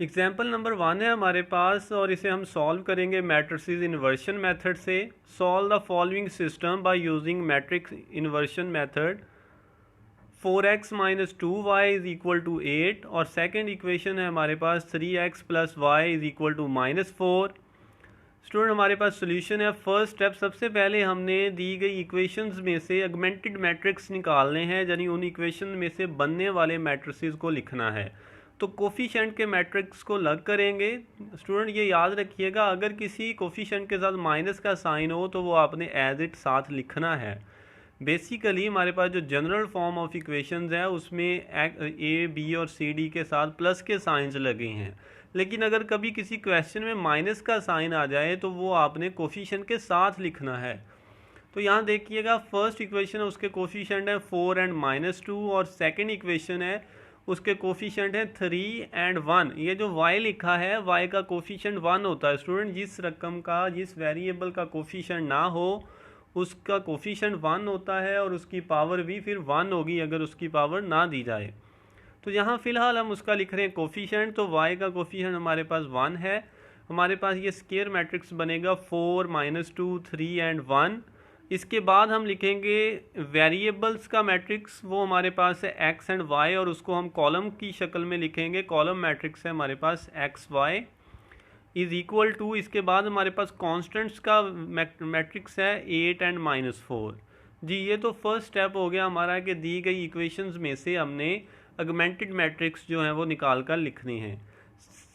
Example number 1 है हमारे पास और इसे हम सॉल्व करेंगे मैट्रिसेस इन्वर्शन मेथड से। Solve the following system by using matrix inversion method. 4x minus 2y is equal to 8 और सेकेंड इक्वेशन है हमारे पास 3x plus y is equal to -4। Student हमारे पास सोल्यूशन है। फर्स्ट स्टेप, सबसे पहले हमने दी गई इक्वेशंस में से अगमेंटेड मैट्रिक्स निकालने हैं, यानी उन इक्वेशन में से बनने वाले मैट्रिसेस को लिखना है। तो कोफिशिएंट के मैट्रिक्स को लग करेंगे। स्टूडेंट ये याद रखिएगा, अगर किसी कोफिशिएंट के साथ माइनस का साइन हो तो वो आपने एज इट साथ लिखना है। बेसिकली हमारे पास जो जनरल फॉर्म ऑफ इक्वेशंस है उसमें ए बी और सी डी के साथ प्लस के साइंस लगे हैं, लेकिन अगर कभी किसी क्वेश्चन में माइनस का साइन आ जाए तो वो आपने कोफिशिएंट के साथ लिखना है। तो यहाँ देखिएगा, फर्स्ट इक्वेशन है उसके कोफिशिएंट है 4 एंड -2 और सेकंड इक्वेशन है उसके कोफिशिएंट है 3 एंड 1। ये जो y लिखा है y का कोफिशिएंट 1 होता है। स्टूडेंट जिस रकम का, जिस वेरिएबल का कोफिशिएंट ना हो उसका कोफिशिएंट 1 होता है और उसकी पावर भी फिर 1 होगी अगर उसकी पावर ना दी जाए। तो यहाँ फिलहाल हम उसका लिख रहे हैं कोफिशिएंट, तो y का कोफिशिएंट हमारे पास 1 है। हमारे पास ये स्क्वायर मैट्रिक्स बनेगा 4 -2 3 एंड 1। इसके बाद हम लिखेंगे वेरिएबल्स का मैट्रिक्स, वो हमारे पास है x एंड y और उसको हम कॉलम की शक्ल में लिखेंगे। कॉलम मैट्रिक्स है हमारे पास x y is equal to, इसके बाद हमारे पास कॉन्स्टेंट्स का मैट्रिक्स है 8 एंड -4। जी ये तो फर्स्ट स्टेप हो गया हमारा कि दी गई इक्वेशंस में से हमने अगमेंटेड मैट्रिक्स जो है वो निकाल कर लिखने हैं।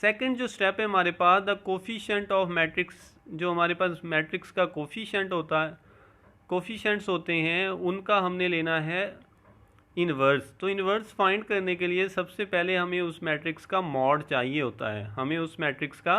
सेकंड जो स्टेप है हमारे पास, द कोफिशिएंट ऑफ मैट्रिक्स, जो हमारे पास मैट्रिक्स का कोफिशिएंट होता है, कोफिशिएंट्स होते हैं, उनका हमने लेना है इन्वर्स। तो इन्वर्स फाइंड करने के लिए सबसे पहले हमें उस मैट्रिक्स का मॉड चाहिए होता है, हमें उस मैट्रिक्स का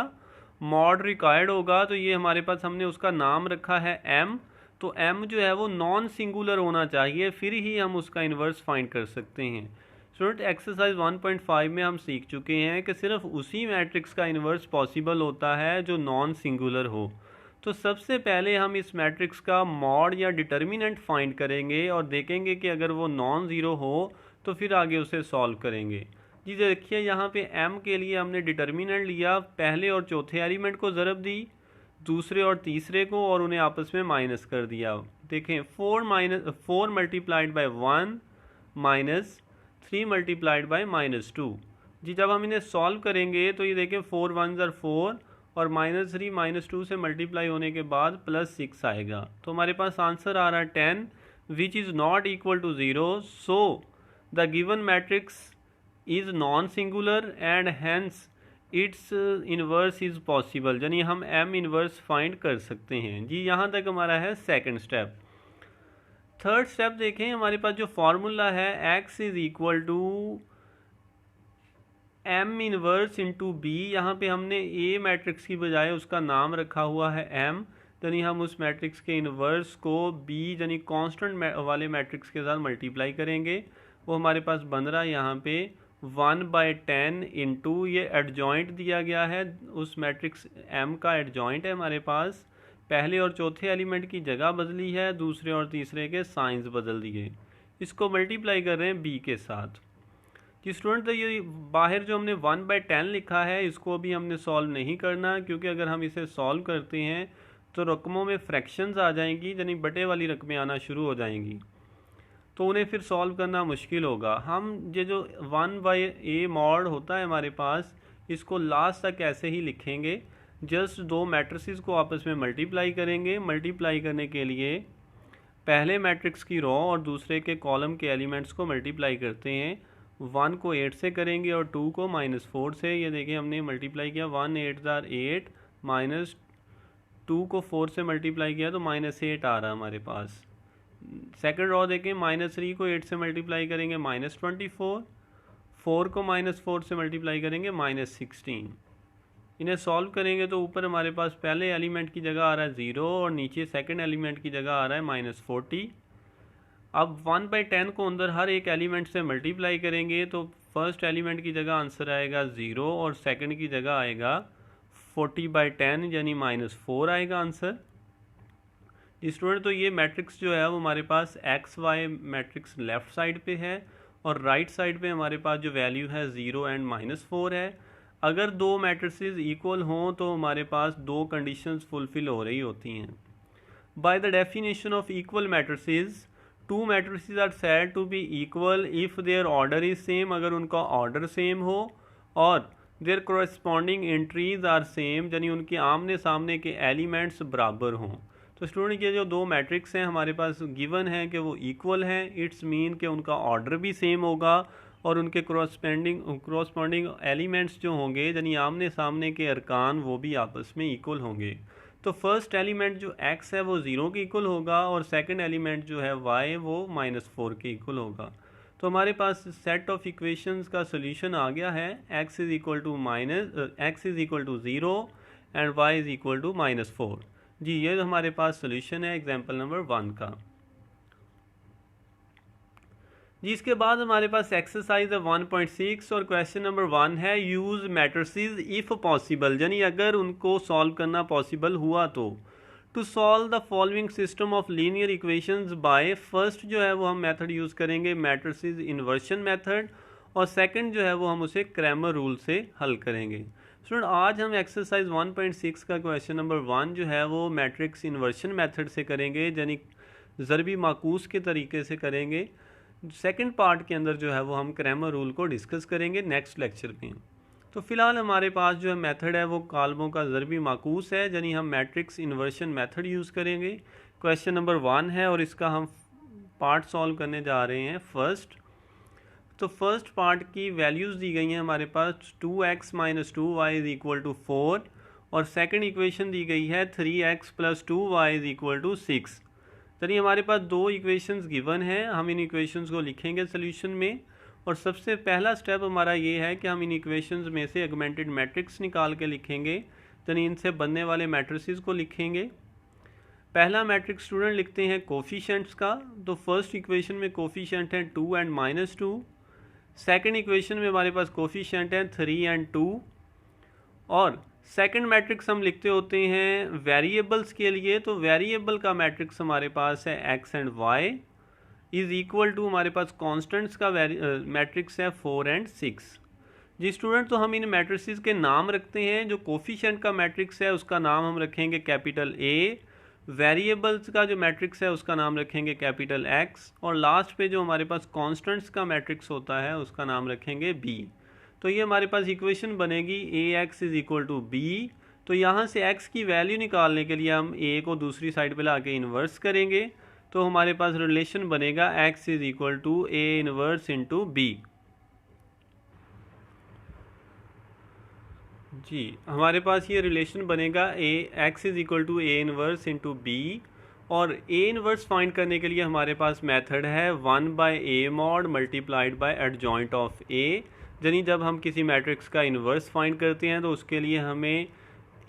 मॉड रिक्वायर्ड होगा। तो ये हमारे पास हमने उसका नाम रखा है m। तो m जो है वो नॉन सिंगुलर होना चाहिए, फिर ही हम उसका इन्वर्स फाइंड कर सकते हैं। स्टूडेंट एक्सरसाइज 1.5 में हम सीख चुके हैं कि सिर्फ उसी मैट्रिक्स का इन्वर्स पॉसिबल होता है जो नॉन सिंगुलर हो। तो सबसे पहले हम इस मैट्रिक्स का मॉड या डिटर्मिनेंट फाइंड करेंगे और देखेंगे कि अगर वो नॉन ज़ीरो हो तो फिर आगे उसे सॉल्व करेंगे। जी देखिए, यहाँ पे m के लिए हमने डिटर्मिनेंट लिया, पहले और चौथे एलिमेंट को ज़रब दी, दूसरे और तीसरे को, और उन्हें आपस में माइनस कर दिया। देखें 4 multiplied by 1 minus 3 multiplied by -2। जी जब हम इन्हें सॉल्व करेंगे तो ये देखें 4 1 ज़र 4 और -3 -2 से मल्टीप्लाई होने के बाद +6 आएगा। तो हमारे पास आंसर आ रहा है 10 which is not equal to 0। So the given matrix is non singular and hence its inverse is possible, यानी हम m इन्वर्स फाइंड कर सकते हैं। जी यहाँ तक हमारा है सेकंड स्टेप। थर्ड स्टेप देखें, हमारे पास जो फार्मूला है x is equal to m inverse into b. यहाँ पे हमने a मैट्रिक्स की बजाय उसका नाम रखा हुआ है m, यानी हम उस मैट्रिक्स के इनवर्स को b यानी कांस्टेंट वाले मैट्रिक्स के साथ मल्टीप्लाई करेंगे। वो हमारे पास बन रहा है यहाँ पे 1/10 इंटू, ये एडजॉइंट दिया गया है, उस मैट्रिक्स m का एडजॉइंट है हमारे पास। पहले और चौथे एलिमेंट की जगह बदली है, दूसरे और तीसरे के साइंस बदल दिए, इसको मल्टीप्लाई कर रहे हैं b के साथ। कि स्टूडेंट तो ये बाहर जो हमने 1/10 लिखा है इसको भी हमने सॉल्व नहीं करना, क्योंकि अगर हम इसे सॉल्व करते हैं तो रकमों में फ्रैक्शंस आ जाएंगी, यानी बटे वाली रकमें आना शुरू हो जाएंगी, तो उन्हें फिर सॉल्व करना मुश्किल होगा। हम ये जो 1/a मॉड होता है हमारे पास, इसको लास्ट तक ऐसे ही लिखेंगे। जस्ट दो मैट्रिसेस को आपस में मल्टीप्लाई करेंगे। मल्टीप्लाई करने के लिए पहले मैट्रिक्स की रो और दूसरे के कॉलम के एलिमेंट्स को मल्टीप्लाई करते हैं। 1 को 8 से करेंगे और 2 को -4 से। ये देखिए हमने मल्टीप्लाई किया, 1 8 ज़ार 8 माइनस 2 को 4 से मल्टीप्लाई किया तो -8 आ रहा है हमारे पास। सेकंड रो देखें, -3 को 8 से मल्टीप्लाई करेंगे -24, 4 को -4 से मल्टीप्लाई करेंगे -16। इन्हें सॉल्व करेंगे तो ऊपर हमारे पास पहले एलिमेंट की जगह आ रहा है 0 और नीचे सेकंड एलिमेंट की जगह आ रहा है -40। अब 1/10 को अंदर हर एक एलिमेंट से मल्टीप्लाई करेंगे तो फर्स्ट एलिमेंट की जगह आंसर आएगा 0 और सेकंड की जगह आएगा 40/10 यानी -4 आएगा आंसर। स्टूडेंट तो ये मैट्रिक्स जो है वो हमारे पास X Y matrix left side पे है और राइट साइड पे हमारे पास जो वैल्यू है 0 एंड -4 है। अगर दो मैट्रिसेस इक्वल हों तो हमारे पास दो कंडीशंस फुलफिल हो रही होती हैं। By the definition of equal matrices, two matrices are said to be equal if their order is same, अगर उनका ऑर्डर सेम हो, और their corresponding entries are same, यानी उनके आमने सामने के एलिमेंट्स बराबर हों। तो स्टूडेंट ये जो दो मैट्रिक्स हैं हमारे पास गिवन है कि वो इक्वल हैं, इट्स मीन कि उनका ऑर्डर भी सेम होगा और उनके कोरस्पॉन्डिंग एलिमेंट्स जो होंगे यानी आमने सामने के अरकान वो भी आपस में इक्वल होंगे। तो फर्स्ट एलिमेंट जो x है वो 0 के इक्वल होगा और सेकंड एलिमेंट जो है y वो -4 के इक्वल होगा। तो हमारे पास सेट ऑफ इक्वेशंस का सोल्यूशन आ गया है, x is equal to 0 and y is equal to -4। जी ये हमारे पास सोल्यूशन है एग्जाम्पल नंबर 1 का। जी इसके बाद हमारे पास एक्सरसाइज है 1.6 और क्वेश्चन नंबर 1 है यूज़ मैट्रिसेस इफ़ पॉसिबल, यानी अगर उनको सॉल्व करना पॉसिबल हुआ तो। To solve the following system of linear equations by, first जो है वो हम मेथड यूज़ करेंगे मैट्रिसेस इन्वर्शन मेथड, और सेकंड जो है वो हम उसे क्रैमर रूल से हल करेंगे। स्टूडेंट आज हम एक्सरसाइज 1.6 का क्वेश्चन नंबर 1 जो है वो मैट्रिक्स इन्वर्शन मेथड से करेंगे, यानी ज़रबी माकूस के तरीके से करेंगे। सेकंड पार्ट के अंदर जो है वो हम क्रैमर रूल को डिस्कस करेंगे नेक्स्ट लेक्चर में। तो फिलहाल हमारे पास जो है मेथड है वो कालमों का ज़रबी माकूस है, यानी हम मैट्रिक्स इन्वर्शन मेथड यूज़ करेंगे। क्वेश्चन नंबर 1 है और इसका हम पार्ट सॉल्व करने जा रहे हैं फर्स्ट। तो फर्स्ट पार्ट की वैल्यूज़ दी गई हैं हमारे पास 2x - 2y is equal to 4 और सेकेंड इक्वेशन दी गई है 3x + 2y is equal to 6। चलिए हमारे पास दो इक्वेशंस गिवन हैं, हम इन इक्वेशंस को लिखेंगे सोल्यूशन में। और सबसे पहला स्टेप हमारा ये है कि हम इन इक्वेशंस में से एगमेंटेड मैट्रिक्स निकाल के लिखेंगे, यानी इनसे बनने वाले मैट्रिसेस को लिखेंगे। पहला मैट्रिक्स स्टूडेंट लिखते हैं कोफिशिएंट्स का। तो फर्स्ट इक्वेशन में कोफिशिएंट है 2 एंड -2, सेकेंड इक्वेशन में हमारे पास कोफिशिएंट है 3 एंड 2, और सेकंड मैट्रिक्स हम लिखते होते हैं वेरिएबल्स के लिए। तो वेरिएबल का मैट्रिक्स हमारे पास है x and y is equal to हमारे पास कॉन्स्टेंट्स का मैट्रिक्स है 4 एंड 6। जी स्टूडेंट तो हम इन मैट्रिसेस के नाम रखते हैं। जो कोफिशिएंट का मैट्रिक्स है उसका नाम हम रखेंगे कैपिटल A, वेरिएबल्स का जो मैट्रिक्स है उसका नाम रखेंगे कैपिटल X, और लास्ट पे जो हमारे पास कॉन्स्टेंट्स का मैट्रिक्स होता है उसका नाम रखेंगे B। तो ये हमारे पास इक्वेशन बनेगी ax is equal to b। तो यहाँ से x की वैल्यू निकालने के लिए हम a को दूसरी साइड पे लाके इन्वर्स करेंगे, तो हमारे पास रिलेशन बनेगा x is equal to a inverse into b। जी हमारे पास ये रिलेशन बनेगा x is equal to a inverse into b, और a इन्वर्स फाइंड करने के लिए हमारे पास मेथड है 1/a mod multiplied by adjoint of a। यानी जब हम किसी मैट्रिक्स का इन्वर्स फाइंड करते हैं तो उसके लिए हमें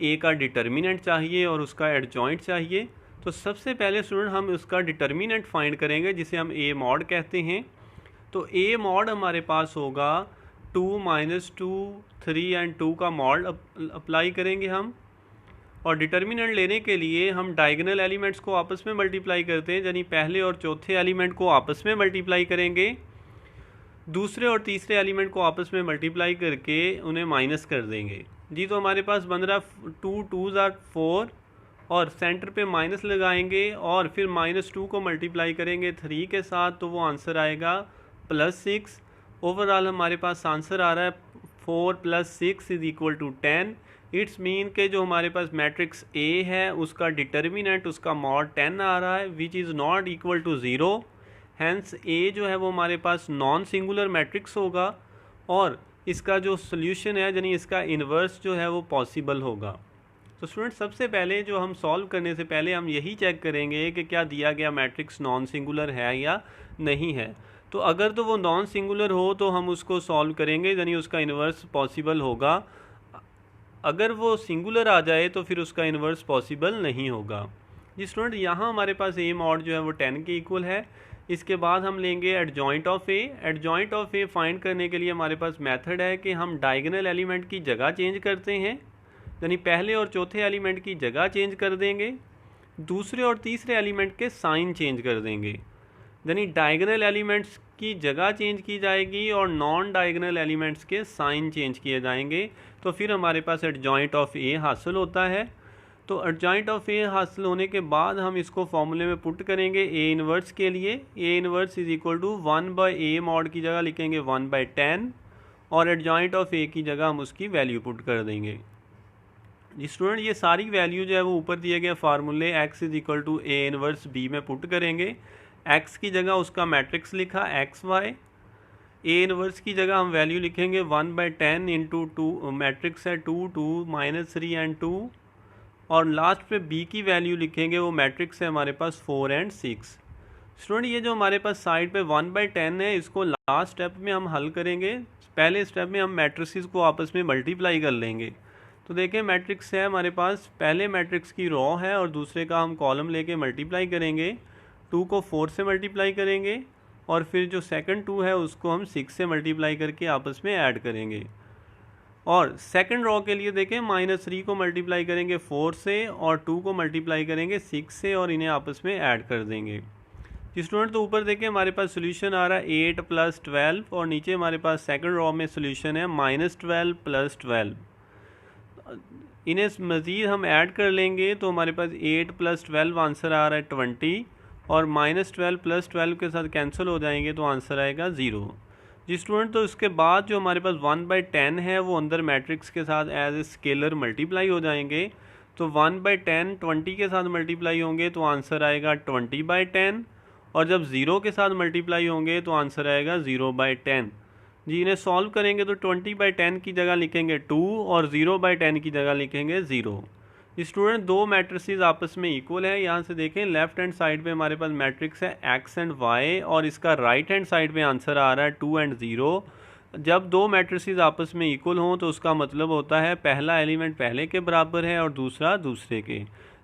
a का डिटर्मिनेंट चाहिए और उसका एडजॉइंट चाहिए। तो सबसे पहले स्टूडेंट हम उसका डिटर्मिनेंट फाइंड करेंगे जिसे हम a मॉड कहते हैं। तो a मॉड हमारे पास होगा 2 - 2 3 एंड 2 का मॉड अप्लाई करेंगे हम, और डिटर्मिनेंट लेने के लिए हम डायगोनल एलिमेंट्स को आपस में मल्टीप्लाई करते हैं, यानी पहले और चौथे एलिमेंट को आपस में मल्टीप्लाई करेंगे, दूसरे और तीसरे एलिमेंट को आपस में मल्टीप्लाई करके उन्हें माइनस कर देंगे। जी तो हमारे पास बन रहा 2 2s are 4 और सेंटर पे माइनस लगाएंगे और फिर -2 को मल्टीप्लाई करेंगे 3 के साथ, तो वो आंसर आएगा +6। ओवरऑल हमारे पास आंसर आ रहा है 4 + 6 is equal to 10। It's mean के जो हमारे पास मैट्रिक्स A है उसका डिटर्मिनेंट उसका मॉड 10 आ रहा है, which is not equal to 0। Hence A जो है वो हमारे पास नॉन सिंगुलर मैट्रिक्स होगा और इसका जो सोल्यूशन है यानी इसका इन्वर्स जो है वो पॉसिबल होगा। तो स्टूडेंट सबसे पहले जो हम सॉल्व करने से पहले हम यही चेक करेंगे कि क्या दिया गया मैट्रिक्स नॉन सिंगुलर है या नहीं है। तो अगर तो वो नॉन सिंगुलर हो तो हम उसको सॉल्व करेंगे यानी उसका इन्वर्स पॉसिबल होगा। अगर वो सिंगुलर आ जाए तो फिर उसका इन्वर्स पॉसिबल नहीं होगा। जी स्टूडेंट यहाँ हमारे पास A मॉड जो है वो 10 के इक्वल है। इसके बाद हम लेंगे adjoint of A। Adjoint of A find करने के लिए हमारे पास मेथड है कि हम डायगोनल एलिमेंट की जगह चेंज करते हैं, यानी पहले और चौथे एलिमेंट की जगह चेंज कर देंगे, दूसरे और तीसरे एलिमेंट के साइन चेंज कर देंगे। यानी डायगोनल एलिमेंट्स की जगह चेंज की जाएगी और नॉन डायगोनल एलिमेंट्स के साइन चेंज किए जाएंगे, तो फिर हमारे पास एडजॉइंट ऑफ ए हासिल होता है। तो एडजॉइंट ऑफ ए हासिल होने के बाद हम इसको फॉर्मूले में पुट करेंगे ए इनवर्स के लिए। A inverse is equal to 1/a mod की जगह लिखेंगे 1/10 और एडजॉइंट ऑफ ए की जगह हम उसकी वैल्यू पुट कर देंगे। जी स्टूडेंट, ये सारी वैल्यू जो है वो ऊपर दिए गए फार्मूले x is equal to a inverse b में पुट करेंगे। x की जगह उसका मैट्रिक्स लिखा xy, ए इनवर्स की जगह हम वैल्यू लिखेंगे 1/10 इंटू 2, मैट्रिक्स है 2 2 -3 एंड 2, और लास्ट पे b की वैल्यू लिखेंगे, वो मैट्रिक्स है हमारे पास 4 एंड 6। स्टूडेंट, ये जो हमारे पास साइड पे 1/10 है, इसको लास्ट स्टेप में हम हल करेंगे। पहले स्टेप में हम मैट्रिसेस को आपस में मल्टीप्लाई कर लेंगे। तो देखें, मैट्रिक्स है हमारे पास, पहले मैट्रिक्स की रो है और दूसरे का हम कॉलम लेके मल्टीप्लाई करेंगे। 2 को 4 से मल्टीप्लाई करेंगे और फिर जो सेकंड 2 है उसको हम 6 से मल्टीप्लाई करके आपस में ऐड करेंगे। और सेकंड रो के लिए देखें, -3 को मल्टीप्लाई करेंगे 4 से और 2 को मल्टीप्लाई करेंगे 6 से और इन्हें आपस में ऐड कर देंगे। स्टूडेंट, तो ऊपर देखें हमारे पास सोल्यूशन आ रहा है 8 + 12 और नीचे हमारे पास सेकंड रो में सोल्यूशन है -12 + 12। इन्हें मज़ीद हम ऐड कर लेंगे तो हमारे पास 8 + 12 आंसर आ रहा है 20 और -12 + 12 के साथ कैंसिल हो जाएंगे तो आंसर आएगा 0। जी स्टूडेंट, तो इसके बाद जो हमारे पास 1/10 है वो अंदर मैट्रिक्स के साथ एज ए स्केलर मल्टीप्लाई हो जाएंगे। तो 1/10 20 के साथ मल्टीप्लाई होंगे तो आंसर आएगा 20/10 और जब 0 के साथ मल्टीप्लाई होंगे तो आंसर आएगा 0/10। जी, इन्हें सॉल्व करेंगे तो 20/10 की जगह लिखेंगे 2 और 0/10 की जगह लिखेंगे 0। स्टूडेंट, दो मैट्रिसेस आपस में इक्वल है। यहाँ से देखें, लेफ्ट हैंड साइड पे हमारे पास मैट्रिक्स है x एंड y और इसका राइट हैंड साइड पे आंसर आ रहा है 2 एंड 0। जब दो मैट्रिसेस आपस में इक्वल हों तो उसका मतलब होता है पहला एलिमेंट पहले के बराबर है और दूसरा दूसरे के,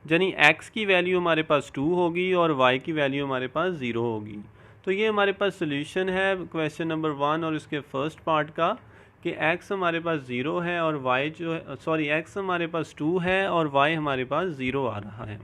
यानी x की वैल्यू हमारे पास 2 होगी और y की वैल्यू हमारे पास 0 होगी। तो ये हमारे पास सोल्यूशन है क्वेश्चन नंबर 1 और इसके फर्स्ट पार्ट का कि x हमारे पास 0 है और y जो है, x हमारे पास 2 है और y हमारे पास 0 आ रहा है।